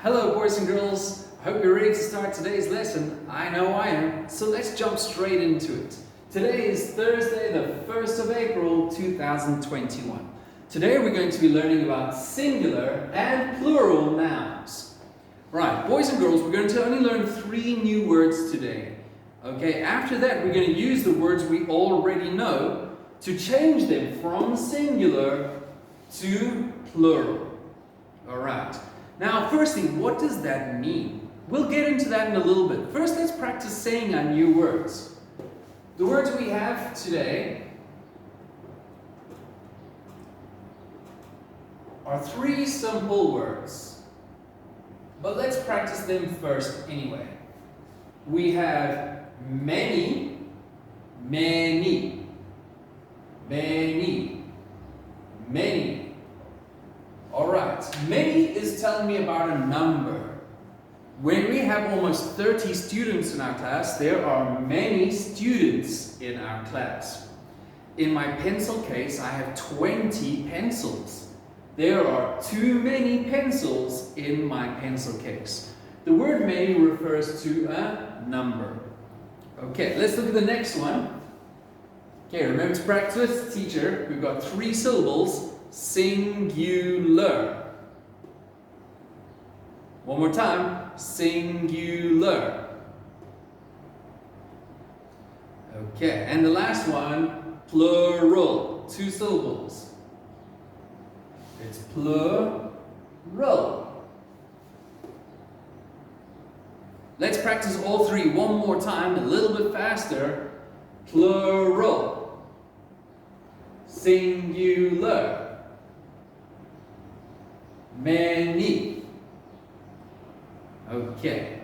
Hello boys and girls, I hope you're ready to start today's lesson. I know I am, so let's jump straight into it. Today is Thursday, the 1st of April, 2021. Today we're going to be learning about singular and plural nouns. Right, boys and girls, we're going to only learn 3 new words today. Okay, after that we're going to use the words we already know to change them from singular to plural. Alright. Now, firstly, what does that mean? We'll get into that in a little bit. First, let's practice saying our new words. The words we have today are 3 simple words. But let's practice them first anyway. We have many, many, many, many. Alright, many is telling me about a number. When we have almost 30 students in our class, there are many students in our class. In my pencil case, I have 20 pencils. There are too many pencils in my pencil case. The word many refers to a number. Okay, let's look at the next one. Okay, remember to practice with the teacher. We've got 3 syllables. Singular. One more time. Singular. Okay, and the last one, plural. 2 syllables. It's plural. Let's practice all 3 one more time, a little bit faster. Plural. Singular. Many. Okay.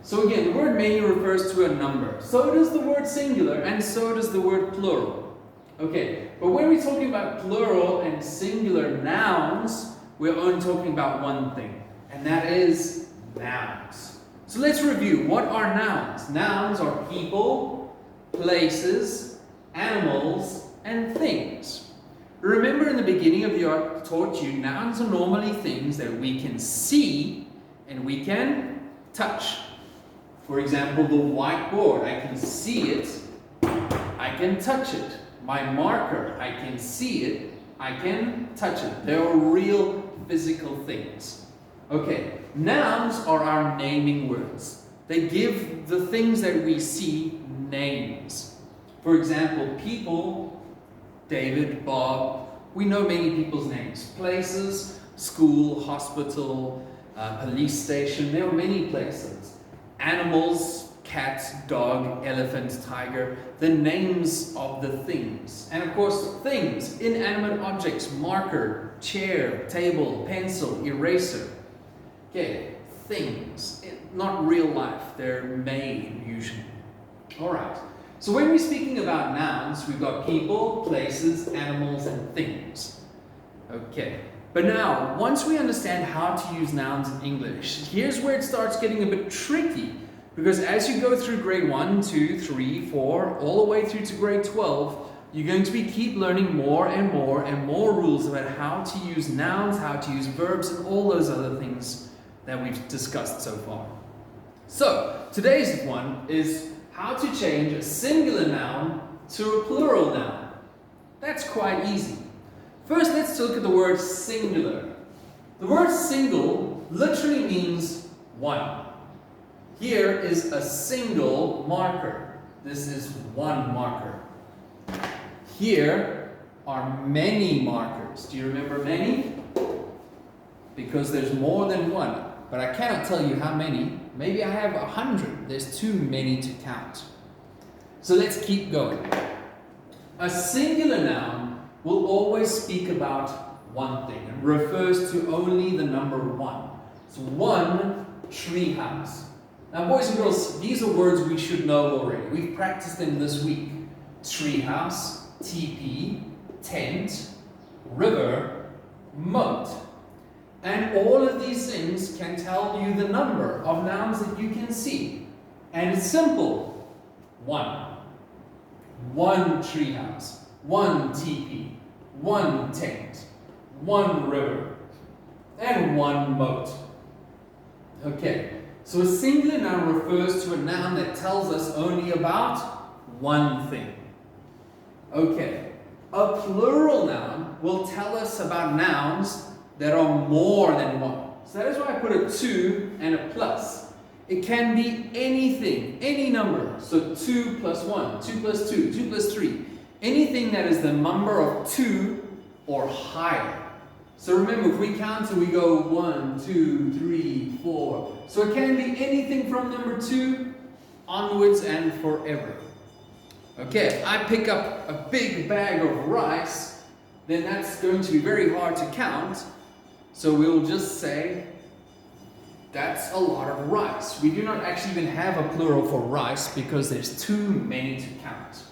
So again, the word many refers to a number. So does the word singular, and so does the word plural. Okay, but when we're talking about plural and singular nouns, we're only talking about one thing, and that is nouns. So let's review. What are nouns? Nouns are people, places, animals, and things. Remember in the beginning of the art I taught you, nouns are normally things that we can see and we can touch. For example, the whiteboard, I can see it, I can touch it. My marker, I can see it, I can touch it. They are real physical things. Okay, nouns are our naming words. They give the things that we see names. For example, people, David, Bob, we know many people's names. Places, school, hospital, police station, there are many places. Animals, cat, dog, elephant, tiger, the names of the things. And of course, things, inanimate objects, marker, chair, table, pencil, eraser. Okay, things, not real life, they're made usually. Alright. So when we're speaking about nouns, we've got people, places, animals, and things. Okay, but now, once we understand how to use nouns in English, here's where it starts getting a bit tricky. Because as you go through grade 1, 2, 3, 4, all the way through to grade 12, you're going to keep learning more and more and more rules about how to use nouns, how to use verbs, and all those other things that we've discussed so far. So, today's one is how to change a singular noun to a plural noun. That's quite easy. First, let's look at the word singular. The word single literally means one. Here is a single marker. This is one marker. Here are many markers. Do you remember many? Because there's more than one. But I cannot tell you how many. Maybe I have 100. There's too many to count. So let's keep going. A singular noun will always speak about one thing and refers to only the number 1. It's one treehouse. Now, boys and girls, these are words we should know already. We've practiced them this week. Treehouse, teepee, tent, river, moat. And all of these things can tell you the number of nouns that you can see. And it's simple. 1. One treehouse. 1 teepee. 1 tent. 1 river. And 1 moat. Okay, so a singular noun refers to a noun that tells us only about one thing. Okay, a plural noun will tell us about nouns that are more than one. So that is why I put a 2 and a plus. It can be anything, any number. So 2 plus 1, 2 plus 2, 2 plus 3. Anything that is the number of 2 or higher. So remember, if we count it, we go 1, 2, 3, 4. So it can be anything from number 2 onwards and forever. Okay, if I pick up a big bag of rice, then that's going to be very hard to count. So we'll just say, that's a lot of rice. We do not actually even have a plural for rice because there's too many to count.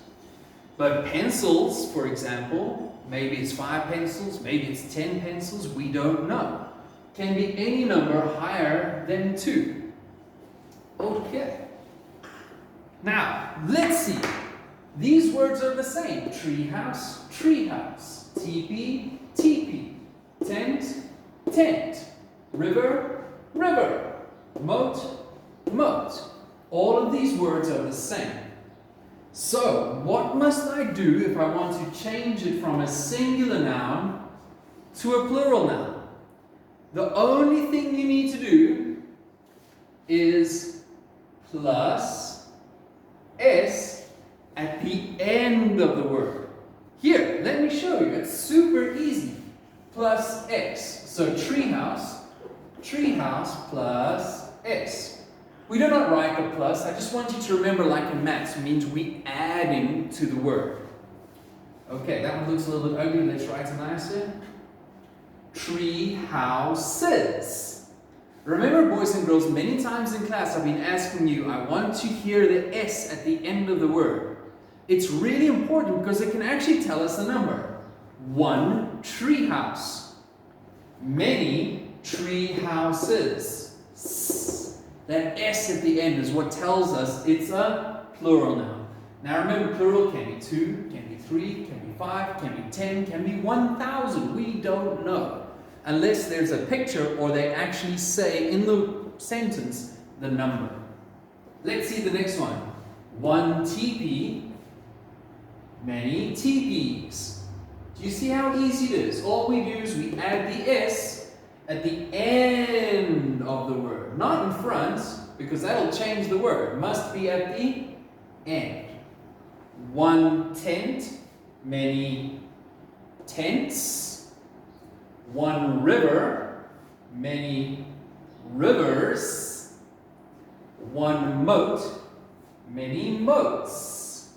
But pencils, for example, maybe it's 5 pencils, maybe it's 10 pencils, we don't know. Can be any number higher than 2. Okay. Now, let's see. These words are the same. Treehouse, treehouse. Teepee, teepee. Tent, tent. River, river. Moat, moat. All of these words are the same. So, what must I do if I want to change it from a singular noun to a plural noun? The only thing you need to do is plus s at the end of the word. Here, let me show you. It's super easy. Plus x. So treehouse, treehouse plus s. We do not write the plus. I just want you to remember, like in maths, it means we adding to the word. Okay, that one looks a little bit ugly. Let's write it nicer. Tree houses. Remember, boys and girls, many times in class I've been asking you, I want to hear the S at the end of the word. It's really important because it can actually tell us a number. 1 tree house. Many tree houses. That S at the end is what tells us it's a plural noun. Now remember, plural can be 2, can be 3, can be 5, can be 10, can be 1,000. We don't know. Unless there's a picture or they actually say in the sentence the number. Let's see the next one. 1 teepee, many teepees. Do you see how easy it is? All we do is we add the S at the end of the word. Not in front, because that'll change the word. Must be at the end. 1 tent, many tents. 1 river, many rivers. 1 moat, many moats.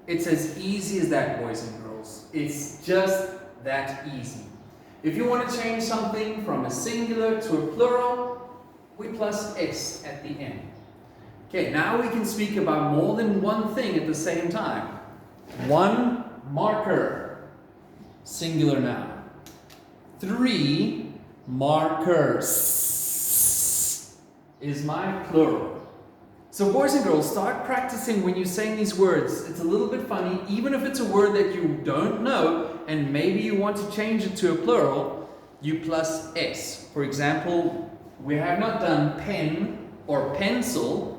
It's as easy as that, boys and girls. It's just that easy. If you want to change something from a singular to a plural, we plus s at the end. Okay, now we can speak about more than one thing at the same time. 1 marker, singular noun. 3 markers is my plural. So boys and girls, start practicing when you're saying these words. It's a little bit funny, even if it's a word that you don't know, and maybe you want to change it to a plural, you plus s. For example, we have not done pen or pencil,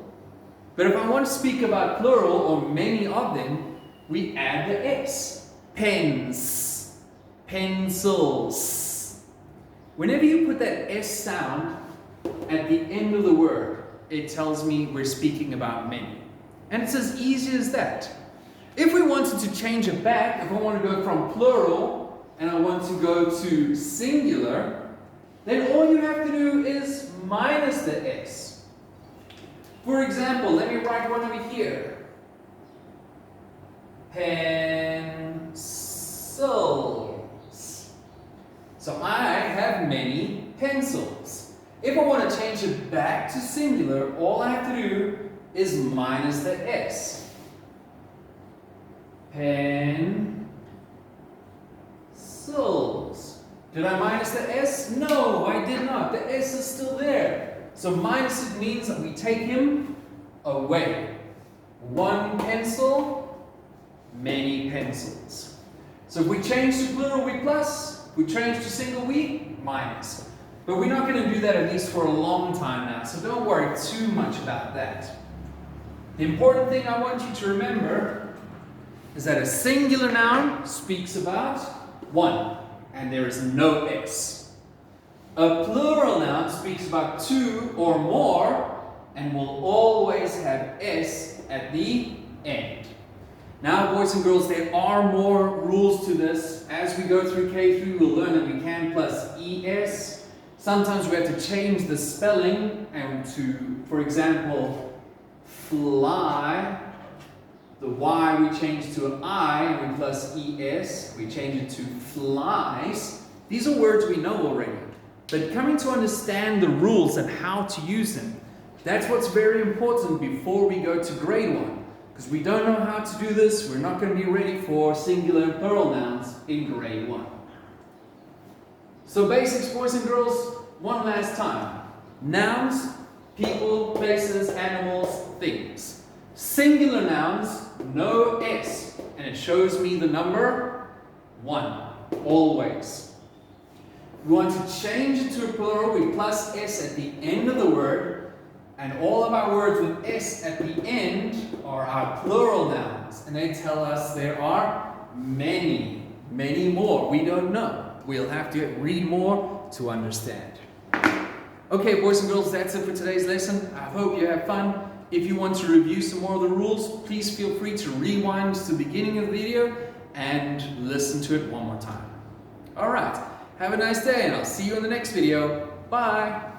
but if I want to speak about plural or many of them, we add the s. Pens, pencils. Whenever you put that s sound at the end of the word, it tells me we're speaking about many. And it's as easy as that. If we wanted to change it back, if I want to go from plural and I want to go to singular, then all you have to do is minus the s. For example, let me write one over here. Pencils. So I have many pencils. If I want to change it back to singular, all I have to do is minus the s. Pencils. Did I minus the s? No, I did not. The s is still there. So minus it means that we take him away. 1 pencil, many pencils. So if we change to plural, we plus. If we change to single, we minus. But we're not going to do that at least for a long time now, so don't worry too much about that. The important thing I want you to remember is that a singular noun speaks about one, and there is no s. A plural noun speaks about two or more, and will always have s at the end. Now, boys and girls, there are more rules to this. As we go through K3, we'll learn that we can plus es. Sometimes we have to change the spelling and to, for example, fly, the y we change to an I and we plus es, we change it to flies. These are words we know already. But coming to understand the rules and how to use them, that's what's very important before we go to grade 1. Because we don't know how to do this, we're not going to be ready for singular and plural nouns in grade 1. So basics, boys and girls, one last time. Nouns, people, places, animals, things. Singular nouns, no s, and it shows me the number 1, always. We want to change it to a plural, we plus s at the end of the word, and all of our words with s at the end are our plural nouns, and they tell us there are many, many more. We don't know. We'll have to read more to understand. Okay, boys and girls, that's it for today's lesson. I hope you have fun. If you want to review some more of the rules, please feel free to rewind to the beginning of the video and listen to it one more time. Alright, have a nice day and I'll see you in the next video. Bye!